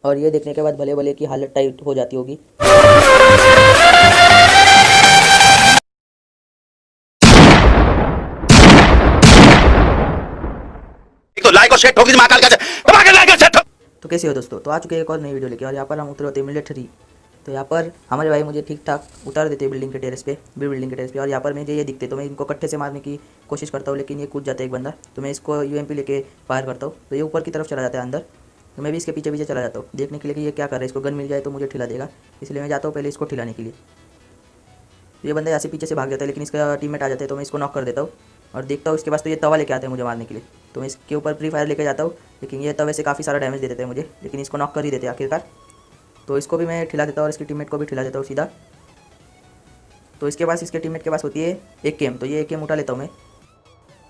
और ये देखने के बाद भले भले की हालत टाइट हो जाती होगी। तो लाइक और शेयर ठोक दीजिए महाकाल का धमाके लाइक और शेयर ठोक। तो कैसे हो दोस्तों, तो आ चुके हैं एक और नई वीडियो लेके। और यहाँ पर हम उतरे होते हैं मिलिट्री। तो यहाँ पर हमारे भाई मुझे ठीक ठाक उतार देते हैं बिल्डिंग के टेरेस पे, बिल्डिंग के टेरेस पे। और यहाँ पर मुझे ये दिखते तो मैं इनको कट्ठे से मारने की कोशिश करता हूँ, लेकिन ये कूद जाता है एक बंदा। तो मैं इसको यूएमपी लेके फायर करता हूँ, तो ये ऊपर की तरफ चला जाता है अंदर। तो मैं भी इसके पीछे पीछे चला जाता हूँ देखने के लिए कि ये क्या कर रहा है। इसको गन मिल जाए तो मुझे ठिला देगा, इसलिए मैं जाता हूँ पहले इसको ठिलाने के लिए। ये बंदा यहाँ से पीछे से भाग जाता है, लेकिन इसका टीममेट आ जाता है, तो मैं इसको नॉक कर देता हूँ। और देखता हूँ इसके पास तो ये तवा लेके आते हैं मुझे मारने के लिए। तो मैं इसके ऊपर फ्री फायर लेके जाता हूँ, लेकिन ये तवे से काफ़ी सारा डैमेज दे देते हैं मुझे, लेकिन इसको नॉक कर ही देते हैं आखिरकार। तो इसको भी मैं ठिला देता हूँ और इसकी टीममेट को भी ठिला देता हूँ सीधा। तो इसके पास, इसके टीममेट के पास होती है एक केम, तो ये एक केम उठा लेता हूँ मैं।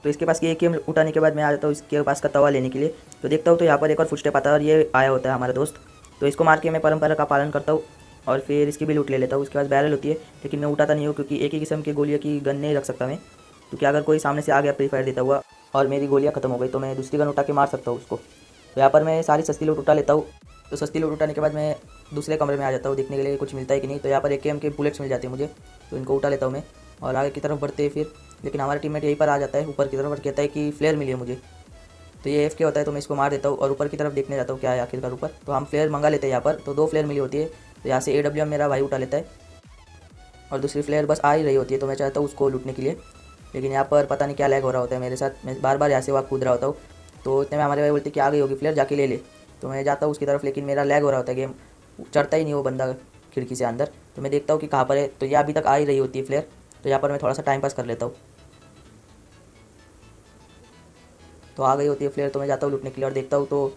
तो इसके पास ये केम उठाने के बाद मैं आ जाता हूँ इसके पास का तवा लेने के लिए। तो देखता हूँ तो यहाँ पर एक और फुटस्टेप आता है और ये आया होता है हमारा दोस्त। तो इसको मार के मैं परंपरा का पालन करता हूँ और फिर इसकी भी लूट ले लेता हूँ। उसके पास बैरल होती है, लेकिन मैं उठाता नहीं हूँ क्योंकि एक ही किस्म की गोलियों की गन नहीं रख सकता मैं, क्योंकि अगर कोई सामने से आ गया फ्री फायर देता हुआ और मेरी गोलियाँ खत्म हो गई तो मैं दूसरी गन उठा के मार सकता हूँ उसको। तो यहाँ पर मैं सारी सस्ती लूट उठा लेता हूँ। तो सस्ती लूट उठाने के बाद मैं दूसरे कमरे में आ जाता हूँ देखने के लिए कुछ मिलता है कि नहीं। तो यहाँ पर एक के बुलेट्स मिल जाते हैं मुझे, तो इनको उठा लेता हूँ मैं और आगे की तरफ बढ़ते हैं फिर। लेकिन हमारा टीममेट यहीं पर आ जाता है ऊपर की तरफ और कहता है कि फ्लेयर मिली है मुझे। तो ये AFK होता है, तो मैं इसको मार देता हूँ और ऊपर की तरफ देखने जाता हूँ क्या है आखिरकार ऊपर। तो हम फ्लेयर मंगा लेते हैं यहाँ पर, तो 2 फ्लेयर मिली होती है। तो यहाँ से AWM मेरा भाई उठा लेता है और दूसरी फ्लेयर बस आ ही रही होती है, तो मैं चाहता हूँ उसको लूटने के लिए। लेकिन यहाँ पर पता नहीं क्या लैग हो रहा होता है मेरे साथ, मैं बार बार यहाँ से वहाँ कूद रहा होता हूँ। तो इतने में हमारे भाई बोलते हैं कि आ गई होगी फ्लेयर, जाके ले ले। तो मैं जाता हूँ उसकी तरफ, लेकिन मेरा लैग हो रहा होता है, गेम चढ़ता ही नहीं वो बंदा खिड़की से अंदर। तो मैं देखता हूँ कि कहाँ पर है, तो ये अभी तक आ ही रही होती है फ्लेयर। तो यहाँ पर मैं थोड़ा सा टाइम पास कर लेता हूँ। तो आ गई होती है फ्लेयर, तो मैं जाता हूँ लूटने के लिए और देखता हूँ तो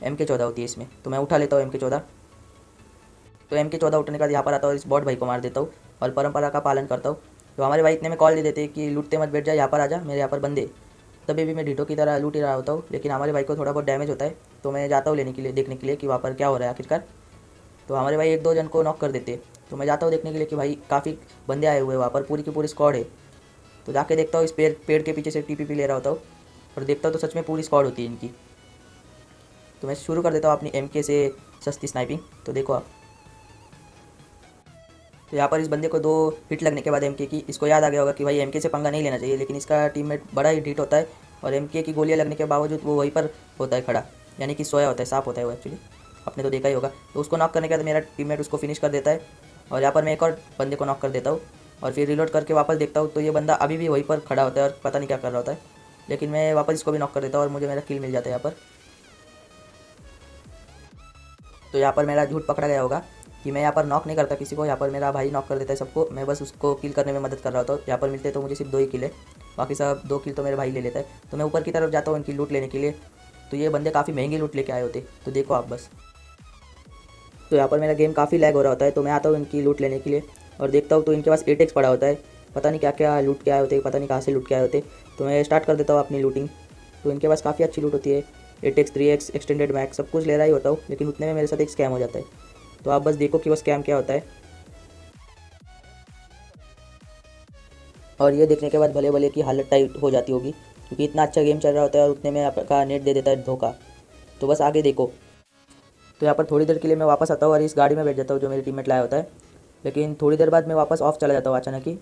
MK14 होती है इसमें। तो मैं उठा लेता हूँ MK14। तो MK14 उठने के बाद यहाँ पर आता हूँ, इस बॉट भाई को मार देता हूँ और परंपरा का पालन करता हूँ। तो हमारे भाई इतने में कॉल दे देते हैं कि लूटते मत बैठ जाए, यहाँ पर आ जा, मेरे यहाँ पर बंदे। तभी भी मैं ढीठों की तरह लूट ही रहा होता हूँ, लेकिन हमारे भाई को थोड़ा बहुत डैमेज होता है। तो मैं जाता हूँ लेने के लिए, देखने के लिए कि वहाँ पर क्या हो रहा है आखिरकार। तो हमारे भाई 1-2 जन को नॉक कर देते हैं। तो मैं जाता हूँ देखने के लिए कि भाई काफ़ी बंदे आए हुए हैं वहाँ पर, पूरी की पूरी स्क्वाड है। तो जाके देखता हूँ इस पेड़ के पीछे से TPP ले रहा होता हूँ और देखता हूँ तो सच में पूरी स्क्वाड होती है इनकी। तो मैं शुरू कर देता हूँ अपनी MK से सस्ती स्नाइपिंग। तो देखो आप, तो यहाँ पर इस बंदे को 2 हिट लगने के बाद MK की, इसको याद आ गया होगा कि भाई MK से पंगा नहीं लेना चाहिए, लेकिन इसका टीममेट बड़ा ही ढीठ होता है और MK की गोलियाँ लगने के बावजूद वो वहीं पर होता है खड़ा, यानी कि सोया होता है, सांप होता है वो एक्चुअली, आपने तो देखा ही होगा। तो उसको नॉक करने के बाद मेरा टीममेट उसको फिनिश कर देता है और यहाँ पर मैं एक और बंदे को नॉक कर देता हूँ और फिर रिलोड करके वापस देखता हूँ तो ये बंदा अभी भी वहीं पर खड़ा होता है और पता नहीं क्या कर रहा होता है। लेकिन मैं वापस इसको भी नॉक कर देता हूँ और मुझे मेरा किल मिल जाता है यहाँ पर। तो यहाँ पर मेरा झूठ पकड़ा गया होगा कि मैं यहाँ पर नॉक नहीं करता किसी को, यहाँ पर मेरा भाई नॉक कर देता है सबको, मैं बस उसको किल करने में मदद कर रहा होता हूँ। यहाँ पर मिलते तो मुझे सिर्फ 2 ही किल है, बाकी सब 2 किल तो मेरे भाई ले लेता है। तो मैं ऊपर की तरफ जाता हूँ इनकी लूट लेने के लिए। तो ये बंदे काफ़ी महंगी लूट लेके आए होते, तो देखो आप बस। तो यहाँ पर मेरा गेम काफ़ी लैग हो रहा होता है, तो मैं आता हूँ इनकी लूट लेने के लिए और देखता हूँ तो इनके पास 8x पड़ा होता है, पता नहीं क्या क्या लूट के आए होते, पता नहीं कहाँ से लूट के आए होते। तो मैं स्टार्ट कर देता हूँ अपनी लूटिंग। तो इनके पास काफ़ी अच्छी लूट होती है, 8x 3x एक्सटेंडेड मैक्स सब कुछ ले रहा ही होता हूँ, लेकिन उतने में मेरे साथ एक स्कैम हो जाता है। तो आप बस देखो कि वो स्कैम क्या होता है। और ये देखने के बाद भले भले की हालत टाइट हो जाती होगी, क्योंकि इतना अच्छा गेम चल रहा होता है और उतने में आपका नेट दे देता है धोखा। तो बस आगे देखो। तो यहाँ पर थोड़ी देर के लिए मैं वापस आता हूँ और इस गाड़ी में बैठ जाता हूँ जो मेरे टीममेट लाया होता है, लेकिन थोड़ी देर बाद मैं वापस ऑफ चला जाता हूँ अचानक ही।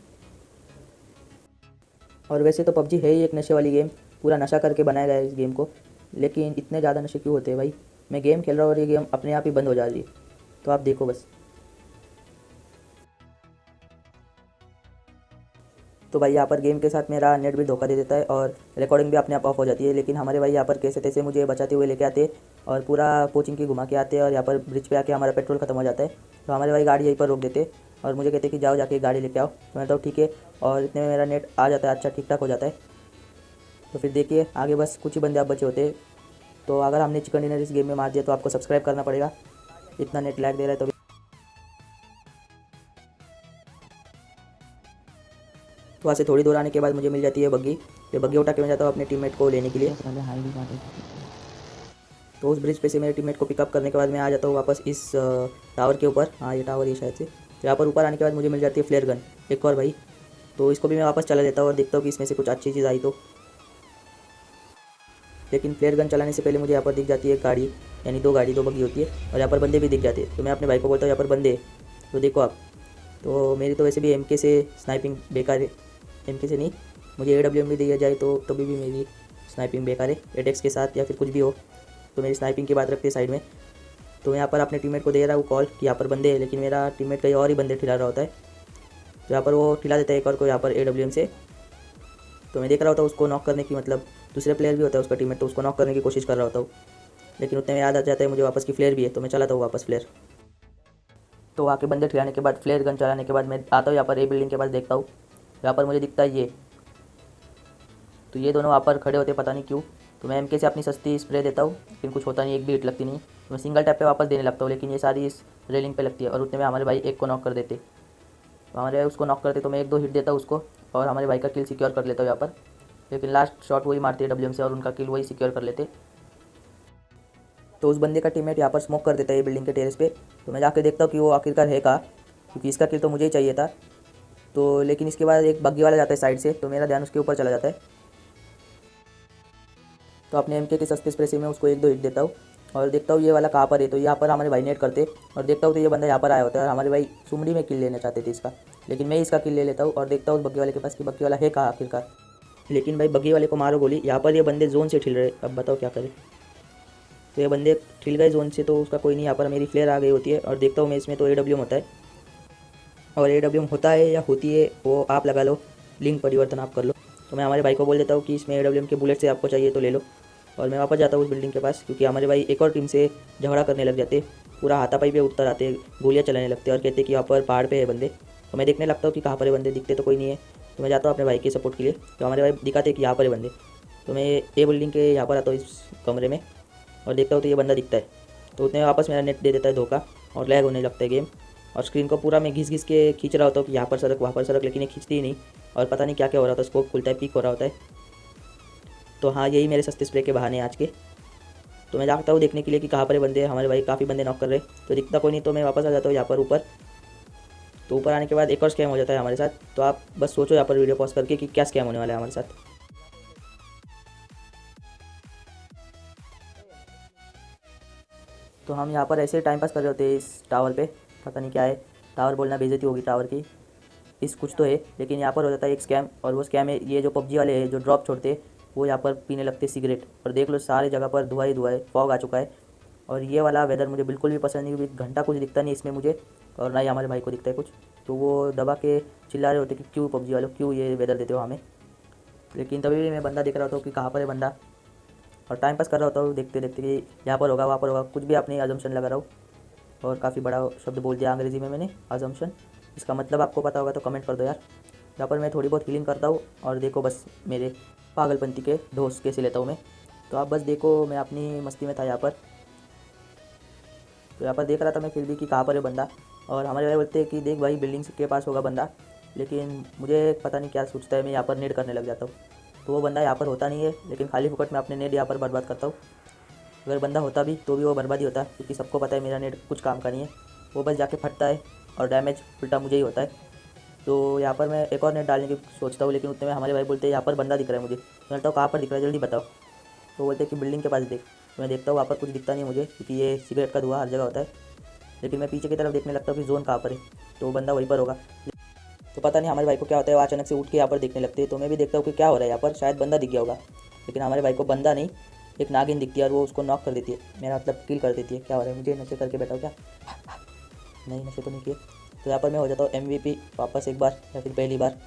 और वैसे तो PUBG है ही एक नशे वाली गेम, पूरा नशा करके बनाया गया है इस गेम को, लेकिन इतने ज़्यादा नशे क्यों होते हैं भाई। मैं गेम खेल रहा हूँ और ये गेम अपने आप ही बंद हो जा रही है, तो आप देखो बस। तो भाई यहाँ पर गेम के साथ मेरा नेट भी धोखा दे देता है और रिकॉर्डिंग भी अपने आप ऑफ हो जाती है। लेकिन हमारे भाई यहाँ पर कैसे तैसे मुझे बचाते हुए लेके आते और पूरा कोचिंग की घुमा के आते और यहाँ पर ब्रिज पे आके हमारा पेट्रोल खत्म हो जाता है। तो हमारे भाई गाड़ी यहीं पर रोक देते और मुझे कहते कि जाओ जाके गाड़ी लेके आओ। तो मैं तो ठीक है, और इतने में मेरा नेट आ जाता है, अच्छा ठीक ठाक हो जाता है। तो फिर देखिए आगे बस कुछ ही बंदे आप बचे होते। तो अगर हमने चिकन डिनर इस गेम में मार दिया तो आपको सब्सक्राइब करना पड़ेगा, इतना नेट लैग दे रहा है। तो वहाँ से थोड़ी दूर आने के बाद मुझे मिल जाती है बग्गी। ये बग्गी उठा के मैं जाता हूँ अपने टीममेट को लेने के लिए। तो उस ब्रिज पे से मेरे टीममेट को पिकअप करने के बाद मैं आ जाता हूँ वापस इस टावर के ऊपर। हाँ ये टावर ही शायद से। तो यहाँ पर ऊपर आने के बाद मुझे मिल जाती है फ्लेयर गन एक और भाई। तो इसको भी मैं वापस चला देता हूँ और देखता हूँ कि इसमें से कुछ अच्छी चीज़ आई तो। लेकिन फ्लेयर गन चलाने से पहले मुझे यहाँ पर दिख जाती है गाड़ी यानी 2 गाड़ी 2 बग्गी होती है, और यहाँ पर बंदे भी दिख जाते हैं। तो मैं अपने भाई को बोलता हूँ यहाँ पर बंदे हैं, तो देखो आप। तो मेरी तो वैसे भी MK से स्नाइपिंग बेकार है, MK से नहीं, मुझे AWM भी दिया जाए तो तभी भी मेरी स्नाइपिंग बेकार है। एटेक्स के साथ या फिर कुछ भी हो तो मेरी स्नाइपिंग की बात रखते हैं साइड में। तो मैं यहाँ पर अपने टीममेट को दे रहा हूँ कॉल कि यहाँ पर बंदे हैं, लेकिन मेरा टीममेट कहीं और ही बंदे ठिला रहा होता है। तो यहाँ पर वो ठिला देता है एक और को यहाँ पर AWM से। तो मैं देख रहा होता हूँ उसको नॉक करने की, मतलब दूसरे प्लेयर भी होता है उसका टीममेट, तो उसको नॉक करने की कोशिश कर रहा होता हूँ, लेकिन उतने में याद आ जाता है मुझे वापस की फ्लेयर भी है। तो मैं चलाता हूँ वापस फ्लेयर। तो वहाँ के बंदे ठिलाने के बाद, फ्लेयर गन चलाने के बाद मैं आता हूँ यहाँ पर A बिल्डिंग के पास, देखता हूँ यहाँ पर मुझे दिखता है ये। तो ये दोनों वहाँ पर खड़े होते पता नहीं क्यों। तो मैं MK से अपनी सस्ती स्प्रे देता हूँ, लेकिन कुछ होता नहीं, एक भी हिट लगती नहीं। तो मैं सिंगल टैप पे वापस देने लगता हूँ, लेकिन ये सारी इस रेलिंग पे लगती है, और उतने में हमारे भाई एक को नॉक कर देते। तो हमारे भाई उसको नॉक करते, तो मैं 1-2 हिट देता हूँ उसको, और हमारे भाई का किल सिक्योर कर लेता हूँ यहाँ पर। लेकिन लास्ट शॉट वही मारती है WM से, और उनका किल वही सिक्योर कर लेते। तो उस बंदे का टीममेट यहाँ पर स्मोक कर देता है बिल्डिंग के टेरेस पे। तो मैं जाके देखता हूँ कि वो आखिरकार है कहाँ, क्योंकि इसका किल तो मुझे ही चाहिए था। तो लेकिन इसके बाद एक बग्गी वाला जाता है साइड से, तो मेरा ध्यान उसके ऊपर चला जाता है। तो अपने MK के सस्ते स्प्रे से मैं उसको 1-2 हिट देता हूँ, और देखता हूँ ये वाला कहाँ पर है। तो यहाँ पर हमारे भाई नेट करते, और देखता हूँ तो ये बंदा यहाँ पर आया होता है, और हमारे भाई सुमड़ी में किल लेना चाहते थे इसका, लेकिन मैं इसका किल ले लेता हूँ। और देखता हूँ बग्गी वाले के पास कि बग्गी वाला है कहाँ आखिरकार। लेकिन भाई बग्गी वाले को मारो गोली, यहाँ पर ये बंदे जोन से ठिल रहे, अब बताओ क्या करें। तो ये बंदे ठिल गए जोन से, तो उसका कोई नहीं। यहाँ पर मेरी फ्लेयर आ गई होती है, और देखता हूँ मैं इसमें तो AWM होता है, और AWM होता है या होती है वो आप लगा लो, लिंक परिवर्तन आप कर लो। तो मैं हमारे भाई को बोल देता हूँ कि इसमें AWM के बुलेट से आपको चाहिए तो ले लो, और मैं वापस जाता हूँ उस बिल्डिंग के पास, क्योंकि हमारे भाई एक और टीम से झगड़ा करने लग जाते, पूरा हाथापाई पे उतर आते, गोलियाँ चलाने लगते, और कहते कि यहाँ पर पहाड़ पे है बंदे। तो मैं देखने लगता हूँ कि कहाँ पर है बंदे, दिखते तो कोई नहीं है। तो मैं जाता हूँ अपने भाई के सपोर्ट के लिए, तो हमारे भाई दिखाते कि यहाँ पर है बंदे। तो मैं A बिल्डिंग के यहाँ पर आता हूँ इस कमरे में, और देखता हूँ तो ये बंदा दिखता है। तो उतने वापस मेरा नेट दे देता है धोखा, और लैग होने लगता है गेम, और स्क्रीन को पूरा मैं घिस घिस के खींच रहा होता हूँ कि यहाँ पर सड़क वहाँ पर सड़क, लेकिन ये खींचती ही नहीं, और पता नहीं क्या क्या हो रहा होता है, स्कोप खुलता है, पीक हो रहा होता है। तो हाँ, यही मेरे सस्ते स्प्रे के बहाने आज के। तो मैं जाता हूँ देखने के लिए कि कहाँ पर ये बंदे, हमारे भाई काफ़ी बंदे नॉक कर रहे, तो दिखता कोई नहीं। तो मैं वापस आ जाता हूँ यहाँ पर ऊपर। तो ऊपर आने के बाद एक और स्कैम हो जाता है हमारे साथ। तो आप बस सोचो यहाँ पर वीडियो पॉज करके कि क्या स्कैम होने वाला है हमारे साथ। तो हम यहाँ पर ऐसे टाइम पास कर रहे होते हैं इस टावर पे, पता नहीं क्या है, टावर बोलना बेइज्जती होगी टावर की, इस कुछ तो है। लेकिन यहाँ पर हो जाता है एक स्कैम, और वो स्कैम है ये जो PUBG वाले हैं जो ड्रॉप छोड़ते हैं, वो यहाँ पर पीने लगते सिगरेट, और देख लो सारे जगह पर धुआं ही धुआं है, फॉग आ चुका है। और ये वाला वेदर मुझे बिल्कुल भी पसंद नहीं, क्योंकि घंटा कुछ दिखता नहीं इसमें मुझे, और ना ही हमारे भाई को दिखता है कुछ। तो वो दबा के चिल्ला रहे होते कि क्यों PUBG वालों, क्यों ये वेदर देते हो हमें। लेकिन तभी भी मैं बंदा देख रहा होता हूँ कि कहाँ पर है बंदा, और टाइम पास कर रहा होता हूँ देखते देखते कि यहाँ पर होगा वहाँ पर होगा, कुछ भी अपनी अजम्पशन लगा रहा हूँ। और काफ़ी बड़ा शब्द बोल दिया अंग्रेज़ी में मैंने, अजम्पशन। इसका मतलब आपको पता होगा तो कमेंट कर दो यार। यहाँ पर मैं थोड़ी बहुत हीलिंग करता हूँ, और देखो बस मेरे पागलपंती के ढोस कैसे लेता हूँ मैं। तो आप बस देखो, मैं अपनी मस्ती में था यहाँ पर। तो यहाँ पर देख रहा था मैं फिर भी कि कहाँ पर है बंदा, और हमारे भाई बोलते हैं कि देख भाई बिल्डिंग के पास होगा बंदा, लेकिन मुझे पता नहीं क्या सोचता है, मैं यहाँ पर नेड करने लग जाता हूँ। तो वो बंदा यहाँ पर होता नहीं है, लेकिन खाली फुकट में अपने नेड यहाँ पर बर्बाद करता हूँ। अगर बंदा होता भी तो भी वो बर्बाद ही होता, क्योंकि सबको पता है मेरा नेट कुछ काम का नहीं है, वो बस जाके फटता है, और डैमेज उल्टा मुझे ही होता है। तो यहाँ पर मैं एक और नेट डालने की सोचता हूँ, लेकिन उतने में हमारे भाई बोलते हैं यहाँ पर बंदा दिख रहा है मुझे। मैं बोलता हूँ कहाँ पर दिख रहा है, जल्दी बताओ। तो बोलते हैं कि बिल्डिंग के पास देख। तो मैं देखता हूँ वहाँ पर कुछ दिखता नहीं है मुझे, क्योंकि ये सिगरेट का धुआं हर जगह होता है। लेकिन मैं पीछे की तरफ देखने लगता हूँ कि जोन कहाँ पर है, तो वो बंदा वहीं पर होगा। तो पता नहीं हमारे भाई को क्या होता है, वो अचानक से उठ के यहाँ पर देखने लगते हैं। तो मैं भी देखता हूँ कि क्या हो रहा है यहाँ पर, शायद बंदा दिख गया होगा। लेकिन हमारे भाई को बंदा नहीं, एक नागिन दिखती है, और वो उसको नॉक कर देती है, मेरा मतलब किल कर देती है। क्या हो रहा है, मुझे नशे करके बैठा हो क्या? नहीं, नशे तो नहीं किए। तो यहाँ पर मैं हो जाता हूँ MVP वापस एक बार, या फिर पहली बार।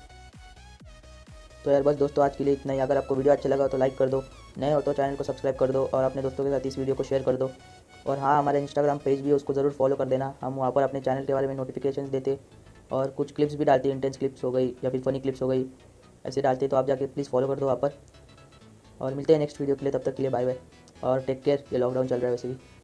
तो यार बस दोस्तों आज के लिए इतना ही। अगर आपको वीडियो अच्छा लगा तो लाइक कर दो, नए हो तो चैनल को सब्सक्राइब कर दो, और अपने दोस्तों के साथ इस वीडियो को शेयर कर दो। और हाँ, हमारा इंस्टाग्राम पेज भी है, उसको ज़रूर फॉलो कर देना। हम वहाँ पर अपने चैनल के बारे में नोटिफिकेशन देते, और कुछ क्लिप्स भी डालते हैं, इंटेंस क्लिप्स हो गई या फिर फ़नी क्लिप्स हो गई, ऐसे डालते। तो आप जाके प्लीज़ फॉलो कर दो वहाँ पर। और मिलते हैं नेक्स्ट वीडियो के लिए, तब तक के लिए बाय बाय, और टेक केयर। ये लॉकडाउन चल रहा है वैसे भी।